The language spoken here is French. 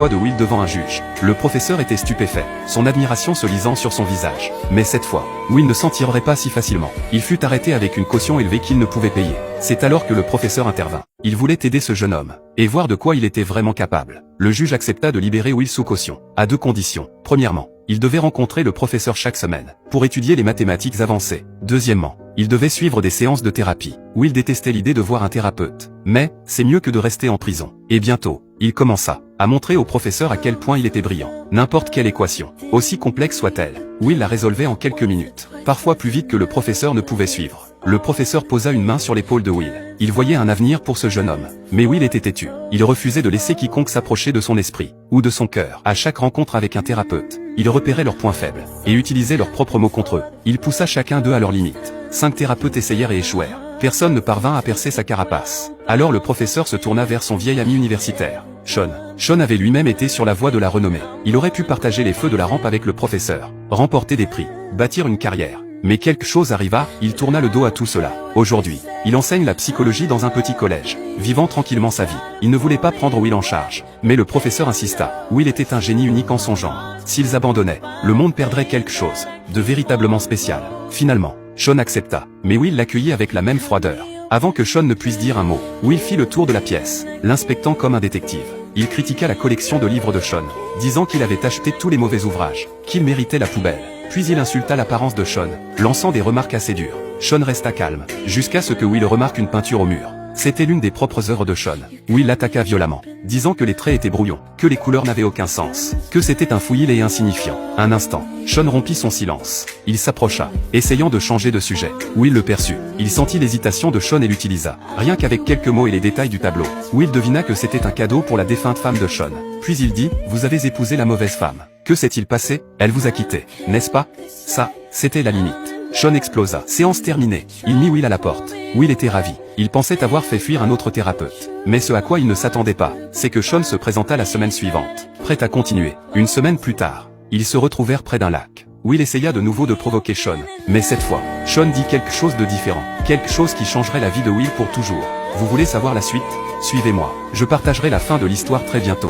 de Will devant un juge. Le professeur était stupéfait, son admiration se lisant sur son visage. Mais cette fois, Will ne s'en tirerait pas si facilement. Il fut arrêté avec une caution élevée qu'il ne pouvait payer. C'est alors que le professeur intervint. Il voulait aider ce jeune homme, et voir de quoi il était vraiment capable. Le juge accepta de libérer Will sous caution, à deux conditions. Premièrement, il devait rencontrer le professeur chaque semaine, pour étudier les mathématiques avancées. Deuxièmement, il devait suivre des séances de thérapie. Will détestait l'idée de voir un thérapeute. Mais, c'est mieux que de rester en prison. Et bientôt, il commença à montrer au professeur à quel point il était brillant. N'importe quelle équation, aussi complexe soit-elle, Will la résolvait en quelques minutes, parfois plus vite que le professeur ne pouvait suivre. Le professeur posa une main sur l'épaule de Will. Il voyait un avenir pour ce jeune homme. Mais Will était têtu. Il refusait de laisser quiconque s'approcher de son esprit, ou de son cœur. À chaque rencontre avec un thérapeute, il repérait leurs points faibles, et utilisait leurs propres mots contre eux. Il poussa chacun d'eux à leurs limites. 5 thérapeutes essayèrent et échouèrent. Personne ne parvint à percer sa carapace. Alors le professeur se tourna vers son vieil ami universitaire, Sean. Sean avait lui-même été sur la voie de la renommée. Il aurait pu partager les feux de la rampe avec le professeur, remporter des prix, bâtir une carrière. Mais quelque chose arriva, il tourna le dos à tout cela. Aujourd'hui, il enseigne la psychologie dans un petit collège, vivant tranquillement sa vie. Il ne voulait pas prendre Will en charge, mais le professeur insista. Will était un génie unique en son genre. S'ils abandonnaient, le monde perdrait quelque chose de véritablement spécial. Finalement, Sean accepta, mais Will l'accueillit avec la même froideur. Avant que Sean ne puisse dire un mot, Will fit le tour de la pièce, l'inspectant comme un détective. Il critiqua la collection de livres de Sean, disant qu'il avait acheté tous les mauvais ouvrages, qu'il méritait la poubelle. Puis il insulta l'apparence de Sean, lançant des remarques assez dures. Sean resta calme, jusqu'à ce que Will remarque une peinture au mur. C'était l'une des propres œuvres de Sean. Will l'attaqua violemment, disant que les traits étaient brouillons, que les couleurs n'avaient aucun sens, que c'était un fouillis et insignifiant. Un instant, Sean rompit son silence. Il s'approcha, essayant de changer de sujet. Will le perçut. Il sentit l'hésitation de Sean et l'utilisa. Rien qu'avec quelques mots et les détails du tableau, Will devina que c'était un cadeau pour la défunte femme de Sean. Puis il dit, « Vous avez épousé la mauvaise femme. Que s'est-il passé? Elle vous a quitté, n'est-ce pas? » Ça, c'était la limite. Sean explosa. Séance terminée. Il mit Will à la porte. Will était ravi. Il pensait avoir fait fuir un autre thérapeute. Mais ce à quoi il ne s'attendait pas, c'est que Sean se présenta la semaine suivante, prêt à continuer. Une semaine plus tard, ils se retrouvèrent près d'un lac. Will essaya de nouveau de provoquer Sean. Mais cette fois, Sean dit quelque chose de différent. Quelque chose qui changerait la vie de Will pour toujours. Vous voulez savoir la suite? Suivez-moi. Je partagerai la fin de l'histoire très bientôt.